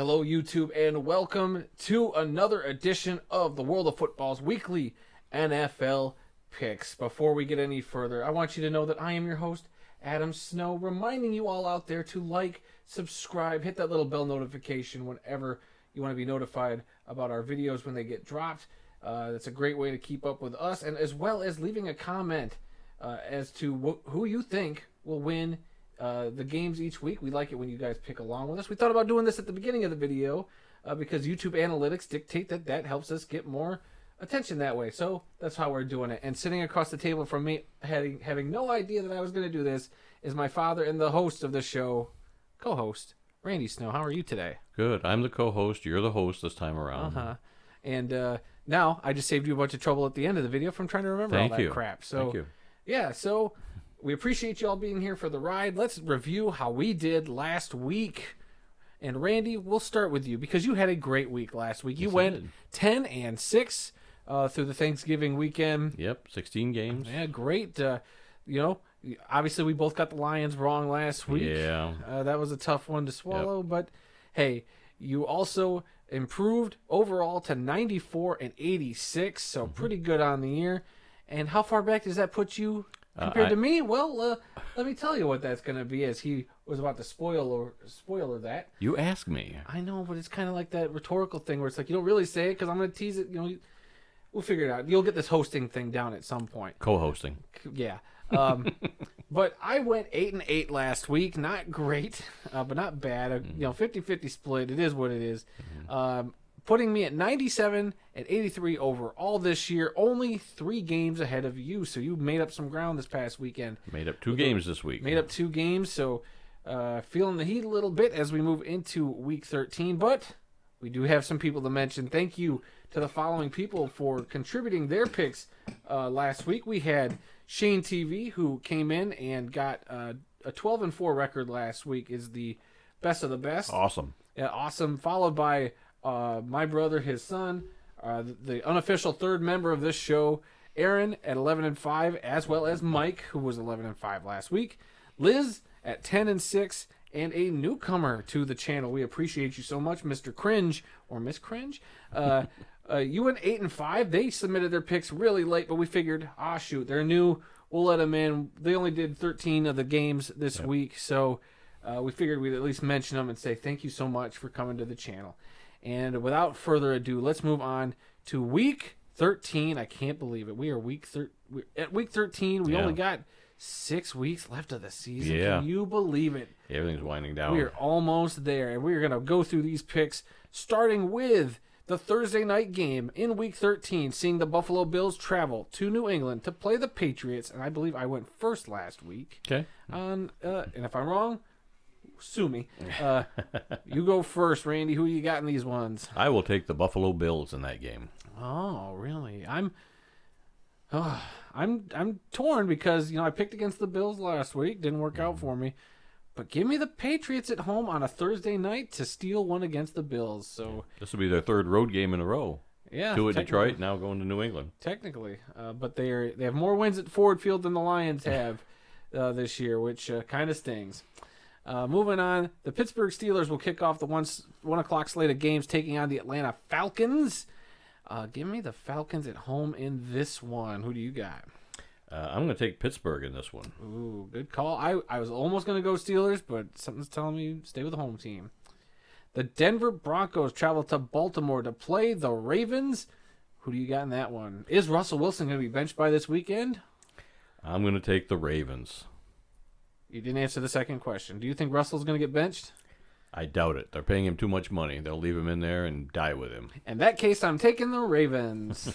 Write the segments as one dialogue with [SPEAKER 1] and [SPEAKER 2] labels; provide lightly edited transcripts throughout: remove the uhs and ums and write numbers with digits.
[SPEAKER 1] Hello, YouTube, and welcome to another edition of the World of Football's weekly NFL picks. Before we get any further, I want you to know that I am your host, Adam Snow, reminding you all out there to like, subscribe, hit that little bell notification whenever you want to be notified about our videos when they get dropped. That's a great way to keep up with us, and as well as leaving a comment as to who you think will win the games each week. We like it when you guys pick along with us. We thought about doing this at the beginning of the video because YouTube analytics dictate that helps us get more attention that way. So that's how we're doing it. And sitting across the table from me, having no idea that I was going to do this, is my father and the host of the show, co-host, Randy Snow. How are you today?
[SPEAKER 2] Good. I'm the co-host. You're the host this time around.
[SPEAKER 1] And now I just saved you a bunch of trouble at the end of the video from trying to remember all that crap. So,
[SPEAKER 2] Thank you.
[SPEAKER 1] Yeah, so we appreciate you all being here for the ride. Let's review how we did last week. And Randy, we'll start with you because you had a great week last week. You went 10-6 through the Thanksgiving weekend.
[SPEAKER 2] Yep, 16 games.
[SPEAKER 1] Yeah, great. Obviously we both got the Lions wrong last week.
[SPEAKER 2] Yeah.
[SPEAKER 1] That was a tough one to swallow. But, hey, you also improved overall to 94-86, so pretty good on the year. And how far back does that put you compared to me? Well, let me tell you what that's going to be, as he was about to spoiler that.
[SPEAKER 2] You asked me.
[SPEAKER 1] I know, but it's kind of like that rhetorical thing where it's like, you don't really say it because I'm going to tease it. We'll figure it out. You'll get this hosting thing down at some point.
[SPEAKER 2] Co-hosting.
[SPEAKER 1] Yeah. But I went 8-8 last week. Not great, but not bad. 50-50 split. It is what it is. Putting me at 97-83 overall this year. Only 3 games ahead of you. So you made up some ground this past weekend.
[SPEAKER 2] Made up 2 games this week.
[SPEAKER 1] Made up 2 games. So feeling the heat a little bit as we move into week 13. But we do have some people to mention. Thank you to the following people for contributing their picks last week. We had Shane TV, who came in and got a 12-4 record last week, is the best of the best.
[SPEAKER 2] Awesome.
[SPEAKER 1] Yeah, awesome. Followed by my brother, his son, the unofficial third member of this show, Aaron at 11-5, as well as Mike, who was 11-5 last week. Liz at 10-6, and a newcomer to the channel. We appreciate you so much, Mr. Cringe or Miss Cringe. You went 8-5. They submitted their picks really late, but we figured, shoot, they're new. We'll let them in. They only did 13 of the games this week, so we figured we'd at least mention them and say thank you so much for coming to the channel. And without further ado, let's move on to week 13. I can't believe it. We are at week 13. We only got 6 weeks left of the season.
[SPEAKER 2] Yeah.
[SPEAKER 1] Can you believe it?
[SPEAKER 2] Everything's winding down.
[SPEAKER 1] We are almost there, and we're going to go through these picks, starting with the Thursday night game in Week 13, seeing the Buffalo Bills travel to New England to play the Patriots, and I believe I went first last week.
[SPEAKER 2] Okay.
[SPEAKER 1] And if I'm wrong, sue me. You go first, Randy. Who you got in these ones?
[SPEAKER 2] I will take the Buffalo Bills in that game.
[SPEAKER 1] Oh, really? I'm torn because I picked against the Bills last week, didn't work out for me. But give me the Patriots at home on a Thursday night to steal one against the Bills. So
[SPEAKER 2] this will be their 3rd road game in a row.
[SPEAKER 1] Yeah,
[SPEAKER 2] 2 at Detroit, now going to New England.
[SPEAKER 1] Technically, but they have more wins at Ford Field than the Lions have this year, which kind of stings. Moving on, the Pittsburgh Steelers will kick off the 1 o'clock slate of games, taking on the Atlanta Falcons. Give me the Falcons at home in this one. Who do you got?
[SPEAKER 2] I'm going to take Pittsburgh in this one.
[SPEAKER 1] Ooh, good call. I was almost going to go Steelers, but something's telling me stay with the home team. The Denver Broncos travel to Baltimore to play the Ravens. Who do you got in that one? Is Russell Wilson going to be benched by this weekend?
[SPEAKER 2] I'm going to take the Ravens.
[SPEAKER 1] You didn't answer the second question. Do you think Russell's going to get benched?
[SPEAKER 2] I doubt it. They're paying him too much money. They'll leave him in there and die with him.
[SPEAKER 1] In that case, I'm taking the Ravens.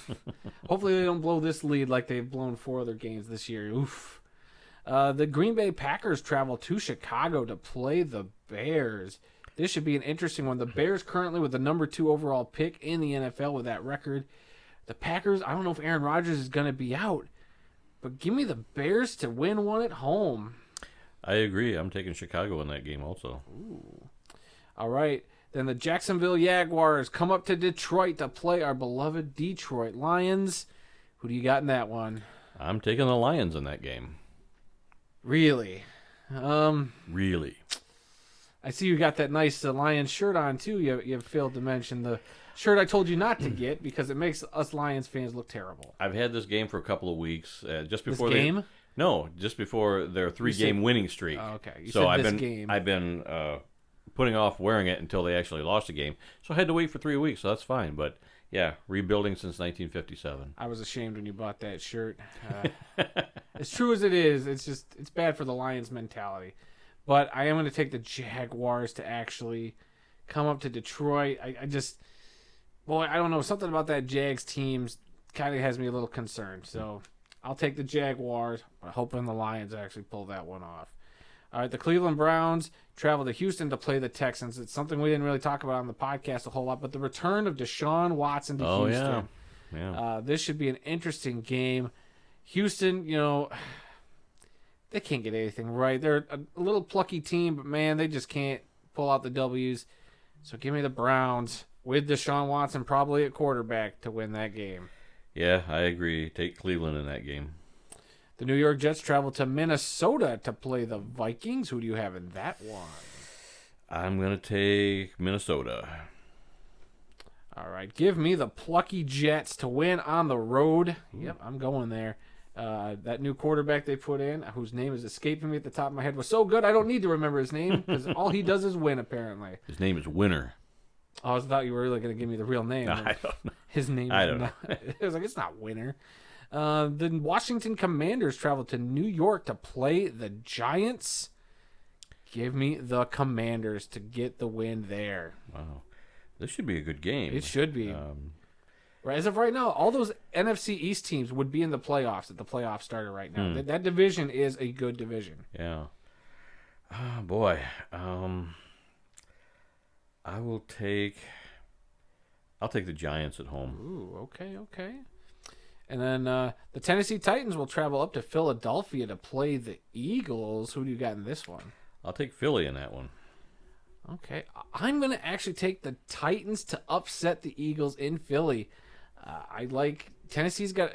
[SPEAKER 1] Hopefully they don't blow this lead like they've blown 4 other games this year. Oof. The Green Bay Packers travel to Chicago to play the Bears. This should be an interesting one. The Bears currently with the number 2 overall pick in the NFL with that record. The Packers, I don't know if Aaron Rodgers is going to be out, but give me the Bears to win one at home.
[SPEAKER 2] I agree. I'm taking Chicago in that game also.
[SPEAKER 1] Ooh. All right. Then the Jacksonville Jaguars come up to Detroit to play our beloved Detroit Lions. Who do you got in that one?
[SPEAKER 2] I'm taking the Lions in that game.
[SPEAKER 1] Really?
[SPEAKER 2] Really?
[SPEAKER 1] I see you got that nice Lions shirt on, too. You failed to mention the shirt I told you not to get because it makes us Lions fans look terrible.
[SPEAKER 2] I've had this game for a couple of weeks. Just
[SPEAKER 1] This
[SPEAKER 2] before
[SPEAKER 1] game?
[SPEAKER 2] No, just before their 3-game winning streak.
[SPEAKER 1] Oh, okay. You
[SPEAKER 2] so
[SPEAKER 1] said
[SPEAKER 2] I've
[SPEAKER 1] this
[SPEAKER 2] been
[SPEAKER 1] game.
[SPEAKER 2] I've been putting off wearing it until they actually lost the game. So I had to wait for 3 weeks. So that's fine. But yeah, rebuilding since 1957.
[SPEAKER 1] I was ashamed when you bought that shirt. As true as it is, it's bad for the Lions mentality. But I am going to take the Jaguars to actually come up to Detroit. I don't know. Something about that Jags team kind of has me a little concerned. So I'll take the Jaguars, but hoping the Lions actually pull that one off. All right, the Cleveland Browns travel to Houston to play the Texans. It's something we didn't really talk about on the podcast a whole lot, but the return of Deshaun Watson to Houston.
[SPEAKER 2] Yeah.
[SPEAKER 1] This should be an interesting game. Houston, they can't get anything right. They're a little plucky team, but, man, they just can't pull out the W's. So give me the Browns with Deshaun Watson probably at quarterback to win that game.
[SPEAKER 2] Yeah, I agree. Take Cleveland in that game.
[SPEAKER 1] The New York Jets travel to Minnesota to play the Vikings. Who do you have in that one?
[SPEAKER 2] I'm going to take Minnesota.
[SPEAKER 1] All right. Give me the plucky Jets to win on the road. Yep, I'm going there. That new quarterback they put in, whose name is escaping me at the top of my head, was so good I don't need to remember his name because all he does is win, apparently.
[SPEAKER 2] His name is Winner.
[SPEAKER 1] Oh, I thought you were really going to give me the real name.
[SPEAKER 2] I don't know.
[SPEAKER 1] His name
[SPEAKER 2] I
[SPEAKER 1] is
[SPEAKER 2] don't
[SPEAKER 1] not. I was like, it's not Winner. The Washington Commanders travel to New York to play the Giants. Give me the Commanders to get the win there.
[SPEAKER 2] Wow. This should be a good game.
[SPEAKER 1] It should be. As of right now, all those NFC East teams would be in the playoffs if the playoffs started right now. That division is a good division.
[SPEAKER 2] Yeah. Oh, boy. I'll take the Giants at home.
[SPEAKER 1] Ooh, okay. And then the Tennessee Titans will travel up to Philadelphia to play the Eagles. Who do you got in this one?
[SPEAKER 2] I'll take Philly in that one.
[SPEAKER 1] Okay. I'm going to actually take the Titans to upset the Eagles in Philly. I like Tennessee's got,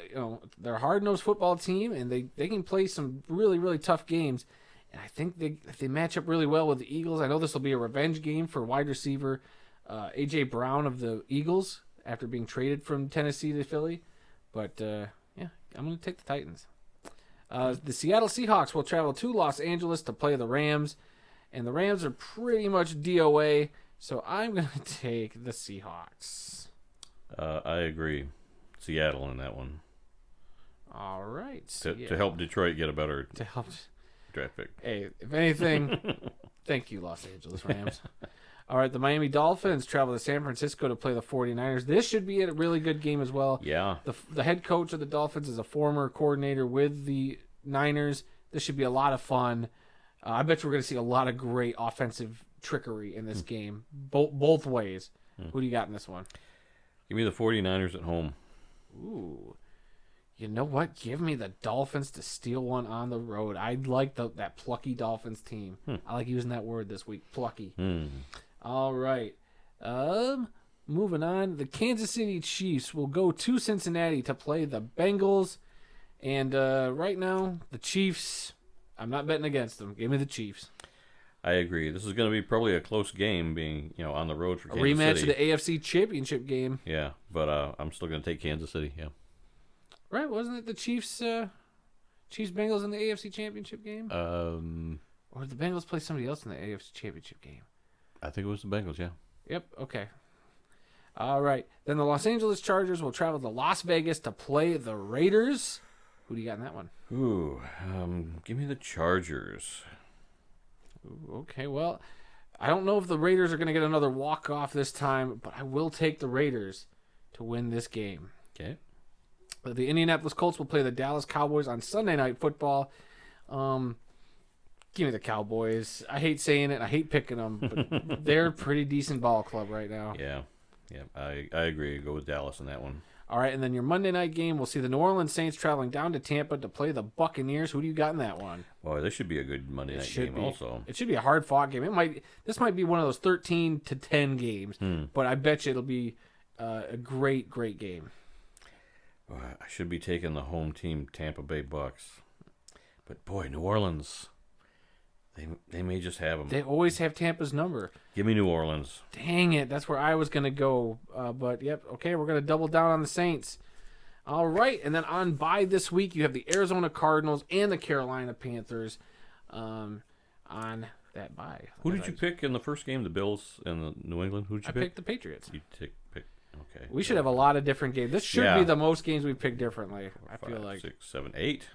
[SPEAKER 1] they're a hard-nosed football team, and they can play some really, really tough games. And I think they match up really well with the Eagles. I know this will be a revenge game for wide receiver A.J. Brown of the Eagles after being traded from Tennessee to Philly. But, I'm going to take the Titans. The Seattle Seahawks will travel to Los Angeles to play the Rams. And the Rams are pretty much DOA, so I'm going to take the Seahawks.
[SPEAKER 2] I agree. Seattle in that one.
[SPEAKER 1] All right.
[SPEAKER 2] To help Detroit get a better
[SPEAKER 1] help
[SPEAKER 2] draft pick.
[SPEAKER 1] Hey, if anything, thank you, Los Angeles Rams. All right, the Miami Dolphins travel to San Francisco to play the 49ers. This should be a really good game as well.
[SPEAKER 2] Yeah.
[SPEAKER 1] The head coach of the Dolphins is a former coordinator with the Niners. This should be a lot of fun. I bet you we're going to see a lot of great offensive trickery in this game, both ways. Who do you got in this one?
[SPEAKER 2] Give me the 49ers at home.
[SPEAKER 1] Ooh. You know what? Give me the Dolphins to steal one on the road. I like that plucky Dolphins team. I like using that word this week, plucky. All right. Moving on. The Kansas City Chiefs will go to Cincinnati to play the Bengals. And right now, the Chiefs, I'm not betting against them. Give me the Chiefs.
[SPEAKER 2] I agree. This is going to be probably a close game being, on the road for Kansas City.
[SPEAKER 1] A rematch of the AFC Championship game.
[SPEAKER 2] Yeah, but I'm still going to take Kansas City, yeah.
[SPEAKER 1] Right, wasn't it the Chiefs Bengals in the AFC Championship game? Or did the Bengals play somebody else in the AFC Championship game?
[SPEAKER 2] I think it was the Bengals, yeah.
[SPEAKER 1] Yep, okay. All right. Then the Los Angeles Chargers will travel to Las Vegas to play the Raiders. Who do you got in that one?
[SPEAKER 2] Ooh, give me the Chargers.
[SPEAKER 1] Ooh, okay, well, I don't know if the Raiders are going to get another walk-off this time, but I will take the Raiders to win this game.
[SPEAKER 2] Okay.
[SPEAKER 1] The Indianapolis Colts will play the Dallas Cowboys on Sunday Night Football. Give me the Cowboys. I hate saying it. I hate picking them, but they're a pretty decent ball club right now.
[SPEAKER 2] Yeah, I agree. Go with Dallas in that one.
[SPEAKER 1] All right, and then your Monday night game, we'll see the New Orleans Saints traveling down to Tampa to play the Buccaneers. Who do you got in that one?
[SPEAKER 2] Boy, this should be a good Monday night game also.
[SPEAKER 1] It should be a hard-fought game. This might be one of those 13-10 games, but I bet you it'll be a great, great game.
[SPEAKER 2] I should be taking the home team, Tampa Bay Bucks. But, boy, New Orleans, They may just have them.
[SPEAKER 1] They always have Tampa's number.
[SPEAKER 2] Give me New Orleans.
[SPEAKER 1] Dang it, that's where I was going to go. But, yep, okay, we're going to double down on the Saints. All right, and then on bye this week, you have the Arizona Cardinals and the Carolina Panthers on that bye.
[SPEAKER 2] Who did you pick in the first game? The Bills and the New England? Who did you
[SPEAKER 1] I
[SPEAKER 2] pick?
[SPEAKER 1] picked the Patriots.
[SPEAKER 2] You pick. Okay.
[SPEAKER 1] We should have a lot of different games. This should be the most games we pick differently. I feel like
[SPEAKER 2] 6, 7, 8.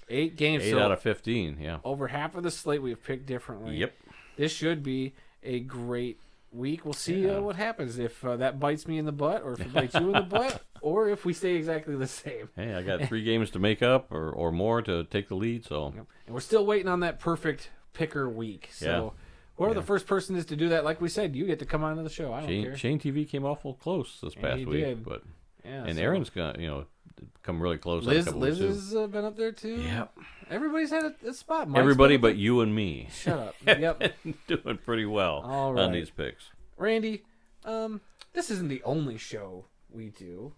[SPEAKER 1] 8 games.
[SPEAKER 2] 8
[SPEAKER 1] so
[SPEAKER 2] out of 15. Yeah.
[SPEAKER 1] over half of the slate we've picked differently.
[SPEAKER 2] Yep.
[SPEAKER 1] This should be a great week. We'll see what happens, if that bites me in the butt, or if it bites you in the butt, or if we stay exactly the same.
[SPEAKER 2] Hey, I got 3 games to make up or more to take the lead. So
[SPEAKER 1] And we're still waiting on that perfect picker week. So whoever the first person is to do that, like we said, you get to come on to the show. I don't care.
[SPEAKER 2] Shane TV came awful close this past
[SPEAKER 1] he
[SPEAKER 2] week,
[SPEAKER 1] did.
[SPEAKER 2] but
[SPEAKER 1] Yeah,
[SPEAKER 2] and
[SPEAKER 1] so-
[SPEAKER 2] Aaron's got come really close.
[SPEAKER 1] Liz
[SPEAKER 2] on a couple weeks, too.
[SPEAKER 1] has been up there too.
[SPEAKER 2] Yep.
[SPEAKER 1] Everybody's had a spot. Mike's
[SPEAKER 2] Everybody
[SPEAKER 1] been up
[SPEAKER 2] but you and me
[SPEAKER 1] there. Shut up. Yep.
[SPEAKER 2] doing pretty well
[SPEAKER 1] All right.
[SPEAKER 2] on these picks.
[SPEAKER 1] Randy, this isn't the only show we do.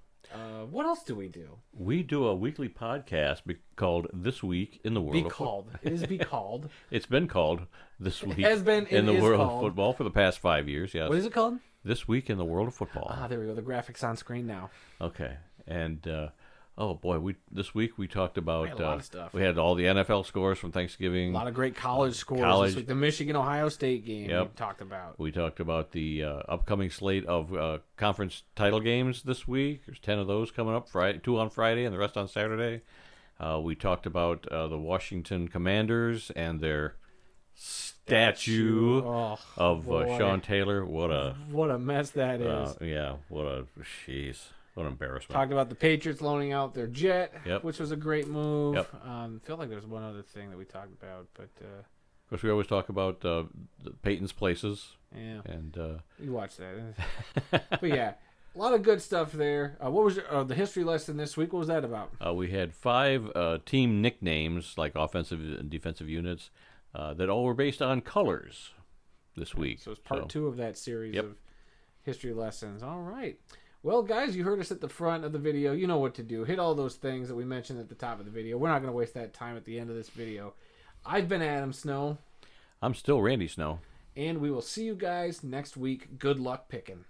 [SPEAKER 1] What else do we do?
[SPEAKER 2] We do a weekly podcast called This Week in the World of Football.
[SPEAKER 1] It is be called.
[SPEAKER 2] It's been called This Week
[SPEAKER 1] has been,
[SPEAKER 2] in
[SPEAKER 1] it
[SPEAKER 2] the
[SPEAKER 1] is
[SPEAKER 2] World
[SPEAKER 1] called.
[SPEAKER 2] of Football for the past 5 years. Yes.
[SPEAKER 1] What is it called?
[SPEAKER 2] This Week in the World of Football.
[SPEAKER 1] Ah, there we go. The graphics on screen now.
[SPEAKER 2] Okay. And oh boy, this week we talked about
[SPEAKER 1] We had a lot of stuff.
[SPEAKER 2] We had all the NFL scores from Thanksgiving.
[SPEAKER 1] A lot of great college scores.
[SPEAKER 2] College.
[SPEAKER 1] This week. The Michigan-Ohio State game
[SPEAKER 2] Yep.
[SPEAKER 1] we talked about.
[SPEAKER 2] We talked about the upcoming slate of conference title games this week. There's 10 of those coming up. 2 on Friday and the rest on Saturday. We talked about the Washington Commanders and their statue
[SPEAKER 1] Oh,
[SPEAKER 2] of
[SPEAKER 1] boy.
[SPEAKER 2] Sean Taylor. What
[SPEAKER 1] a mess that is.
[SPEAKER 2] a jeez, what an embarrassment.
[SPEAKER 1] Talked about the Patriots loaning out their jet,
[SPEAKER 2] Yep.
[SPEAKER 1] which was a great move.
[SPEAKER 2] Yep.
[SPEAKER 1] Feel like there's one other thing that we talked about, but
[SPEAKER 2] Of course, we always talk about Peyton's places,
[SPEAKER 1] yeah,
[SPEAKER 2] and
[SPEAKER 1] you watch that. But yeah, a lot of good stuff there. What was the history lesson this week? What was that about?
[SPEAKER 2] we had 5 team nicknames, like offensive and defensive units, that all were based on colors this week.
[SPEAKER 1] So it's part 2 of that series
[SPEAKER 2] Yep.
[SPEAKER 1] of history lessons. All right. Well, guys, you heard us at the front of the video. You know what to do. Hit all those things that we mentioned at the top of the video. We're not going to waste that time at the end of this video. I've been Adam Snow,
[SPEAKER 2] I'm still Randy Snow.
[SPEAKER 1] and we will see you guys next week. Good luck picking.